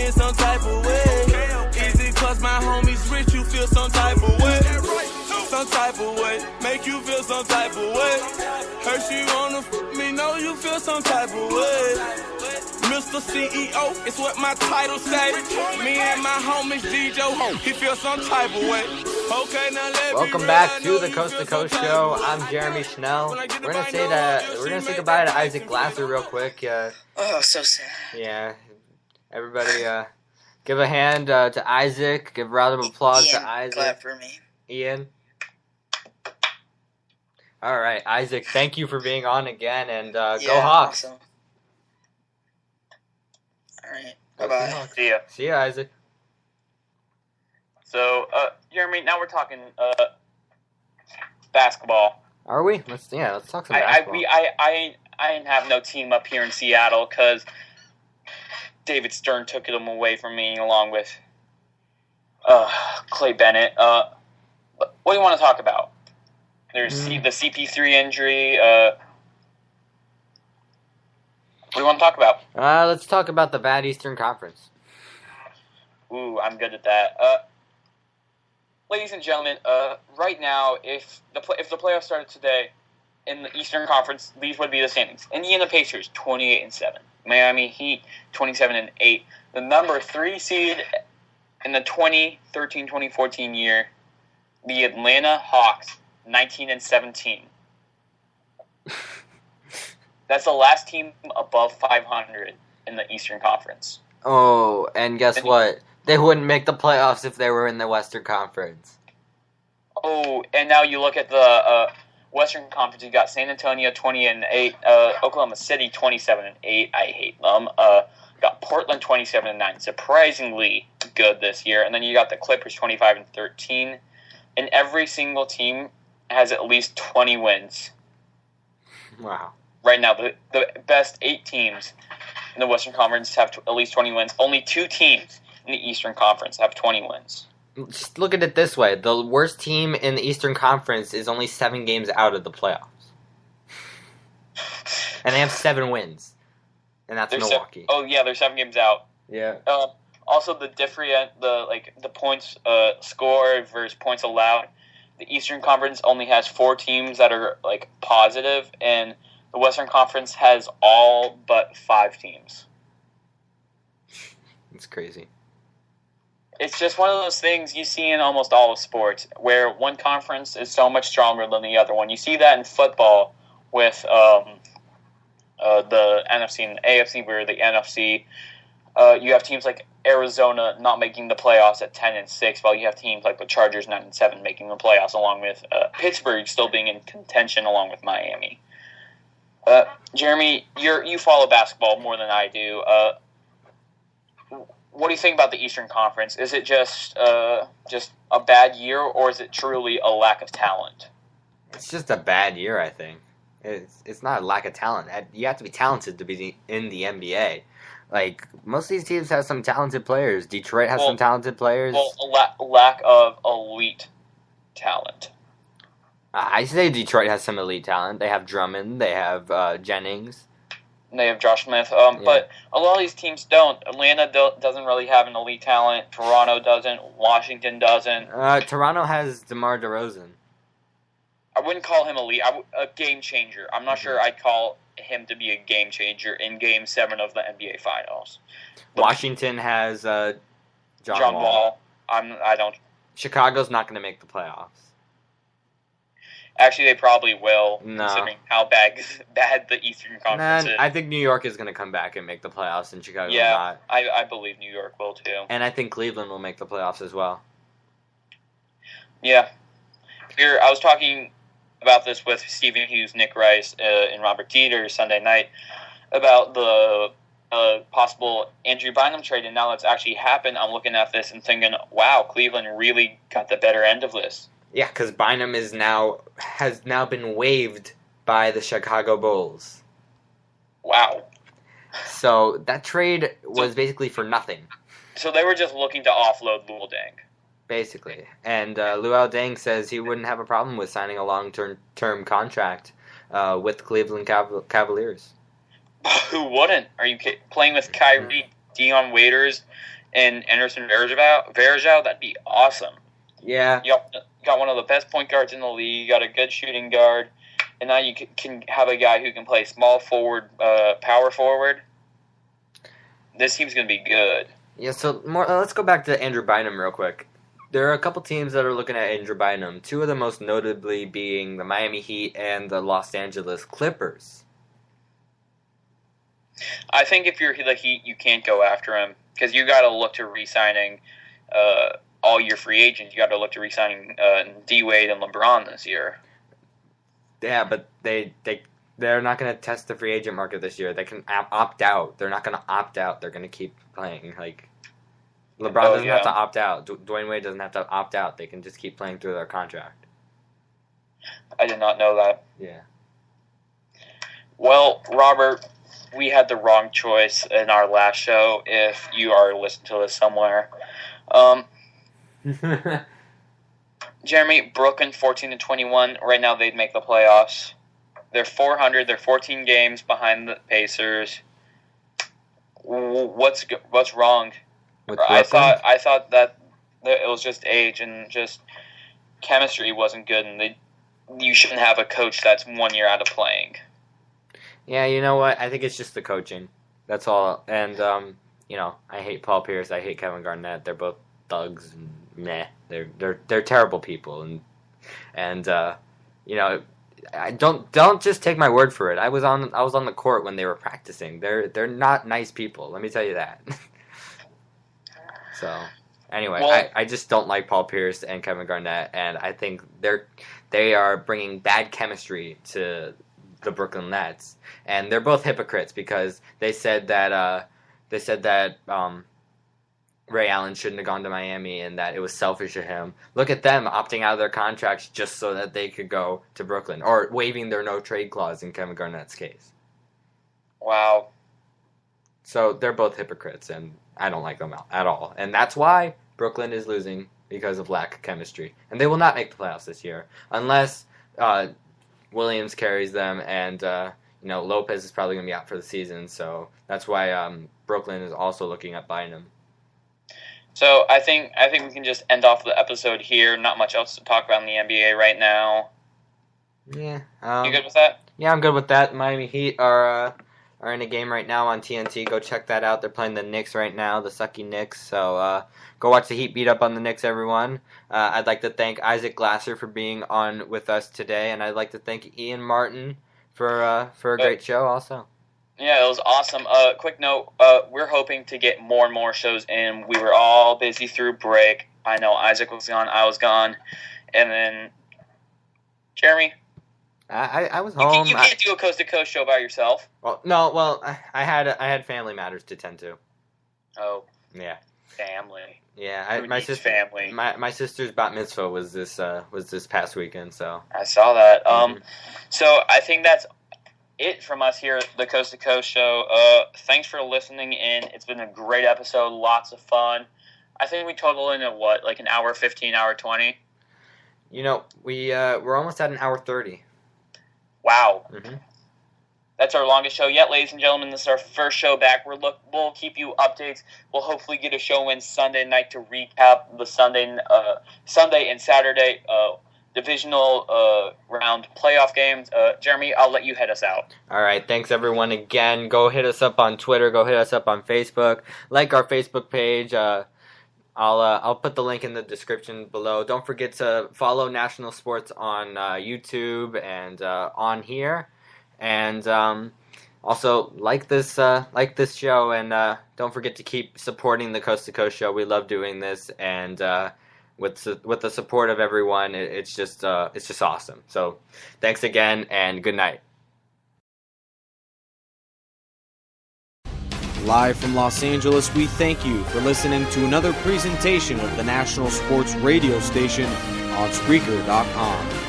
in some type of way. Is it cause my homies rich, you feel some type of way? Some type of way, make you feel some type of way. Hurt you wanna me, know you feel some type of way. Mr. CEO, it's what my title say. Me and my homies DJ, he feel some type of way. Okay, now Welcome back to the Coast to Coast Show. I'm Jeremy Schnell. We're gonna say goodbye to Isaac Glasser real quick. Oh, so sad. Yeah, everybody, give a hand to Isaac. Give a round of applause Ian, to Isaac. clap for me. Ian. All right, Isaac. Thank you for being on again, and go Hawks. Awesome. All right. Bye-bye. See ya. See ya, Isaac. So, Jeremy, now we're talking basketball. Are we? Let's talk some basketball. I didn't have no team up here in Seattle because David Stern took them away from me along with Clay Bennett. What do you want to talk about? There's the CP3 injury. What do you want to talk about? Let's talk about the bad Eastern Conference. Ooh, I'm good at that. Ladies and gentlemen, right now, if the playoffs started today in the Eastern Conference, these would be the standings. Indiana Pacers 28-7, Miami Heat 27-8. The number 3 seed in the 2013-2014 year, the Atlanta Hawks 19-17. That's the last team above 500 in the Eastern Conference. Oh, and guess what? They wouldn't make the playoffs if they were in the Western Conference. Oh, and now you look at the Western Conference. You got San Antonio 20-8, Oklahoma City 27-8. I hate them. Got Portland 27-9, surprisingly good this year. And then you got the Clippers 25-13. And every single team has at least 20 wins. Wow. Right now, the best 8 teams in the Western Conference have at least 20 wins. Only 2 teams in the Eastern Conference have 20 wins. Just look at it this way. The worst team in the Eastern Conference is only 7 games out of the playoffs. And they have 7 wins. And that's Milwaukee. They're 7 games out. Yeah. Also, the points scored versus points allowed. The Eastern Conference only has 4 teams that are positive, and the Western Conference has all but 5 teams. It's crazy. It's just one of those things you see in almost all of sports, where one conference is so much stronger than the other one. You see that in football with the NFC and the AFC, where the NFC, you have teams like Arizona not making the playoffs at 10-6, while you have teams like the Chargers 9-7 making the playoffs, along with Pittsburgh still being in contention, along with Miami. Jeremy, you follow basketball more than I do. What do you think about the Eastern Conference? Is it just a bad year, or is it truly a lack of talent? It's just a bad year, I think. It's not a lack of talent. You have to be talented to be in the NBA. Most of these teams have some talented players. Detroit has some talented players. Well, a lack of elite talent. I say Detroit has some elite talent. They have Drummond. They have Jennings. They have Josh Smith. But a lot of these teams don't. Atlanta doesn't really have an elite talent. Toronto doesn't. Washington doesn't. Toronto has DeMar DeRozan. I wouldn't call him elite. A game changer. I'm not sure I'd call him to be a game changer in Game 7 of the NBA Finals. Washington has John Wall. I don't. Chicago's not going to make the playoffs. Actually, they probably will, No. considering how bad the Eastern Conference is. I think New York is going to come back and make the playoffs, and Chicago will Yeah, not. I believe New York will too. And I think Cleveland will make the playoffs as well. Yeah. I was talking about this with Stephen Hughes, Nick Rice, and Robert Dieter Sunday night about the possible Andrew Bynum trade, and now that's actually happened. I'm looking at this and thinking, wow, Cleveland really got the better end of this. Yeah, because Bynum has now been waived by the Chicago Bulls. Wow. So that trade was basically for nothing. So they were just looking to offload Luol Deng. Basically. And Luol Deng says he wouldn't have a problem with signing a long-term contract with Cleveland Cavaliers. Who wouldn't? Are you kidding? Playing with Kyrie, Dion Waiters, and Anderson Varejao, that'd be awesome. Yeah. You got one of the best point guards in the league. You got a good shooting guard, and now you can have a guy who can play small forward, power forward. This team's going to be good. Yeah, so let's go back to Andrew Bynum real quick. There are a couple teams that are looking at Andrew Bynum, two of them most notably being the Miami Heat and the Los Angeles Clippers. I think if you're the Heat, you can't go after him because you got to look to re-signing all your free agents. You got to look to re-signing D-Wade and LeBron this year. Yeah, but they're not going to test the free agent market this year. They can opt out. They're not going to opt out. They're going to keep playing. Like, LeBron doesn't have to opt out. Dwayne Wade doesn't have to opt out. They can just keep playing through their contract. I did not know that. Yeah. Well, Robert, we had the wrong choice in our last show, if you are listening to this somewhere. Jeremy, Brooklyn 14-21. Right now they'd make the playoffs. They're 400. They're 14 games behind the Pacers. What's wrong? I thought that it was just age and just chemistry wasn't good, and you shouldn't have a coach that's 1 year out of playing. Yeah, you know what? I think it's just the coaching. That's all. And I hate Paul Pierce. I hate Kevin Garnett. They're both thugs and meh. They're terrible people. And I don't just take my word for it. I was on the court when they were practicing. They're not nice people. Let me tell you that. So, anyway, well, I just don't like Paul Pierce and Kevin Garnett, and I think they are bringing bad chemistry to the Brooklyn Nets, and they're both hypocrites because they said that Ray Allen shouldn't have gone to Miami and that it was selfish of him. Look at them opting out of their contracts just so that they could go to Brooklyn, or waiving their no trade clause in Kevin Garnett's case. Wow. So they're both hypocrites, and I don't like them at all. And that's why Brooklyn is losing, because of lack of chemistry. And they will not make the playoffs this year unless Williams carries them, and Lopez is probably going to be out for the season. So that's why Brooklyn is also looking at Bynum. So I think we can just end off the episode here. Not much else to talk about in the NBA right now. Yeah. You good with that? Yeah, I'm good with that. Miami Heat are in a game right now on TNT. Go check that out. They're playing the Knicks right now, the sucky Knicks. So go watch the Heat beat up on the Knicks, everyone. I'd like to thank Isaac Glasser for being on with us today, and I'd like to thank Ian Martin for a great show also. Yeah, it was awesome. Quick note, we're hoping to get more and more shows in. We were all busy through break. I know Isaac was gone, I was gone. And then, Jeremy? I was home. You can't do a coast-to-coast show by yourself. I had family matters to tend to. Oh. Yeah. Family. Yeah, my sister. Family. My sister's bat mitzvah was this past weekend, so. I saw that. So I think that's it from us here at the Coast to Coast Show. Thanks for listening in. It's been a great episode, lots of fun. I think we total in at what, like an hour 15, hour 20? We're almost at an hour 30. Wow. Mm-hmm. That's our longest show yet, ladies and gentlemen. This is our first show back. We'll keep you updates. We'll hopefully get a show in Sunday night to recap the Sunday and Saturday divisional round playoff games. Jeremy, I'll let you head us out. All right. Thanks, everyone. Again, go hit us up on Twitter. Go hit us up on Facebook. Like our Facebook page. I'll put the link in the description below. Don't forget to follow National Sports on YouTube and on here. And also like this show, and don't forget to keep supporting the Coast to Coast Show. We love doing this, and with the support of everyone, it's just awesome. So thanks again, and good night. Live from Los Angeles, we thank you for listening to another presentation of the National Sports Radio Station on Spreaker.com.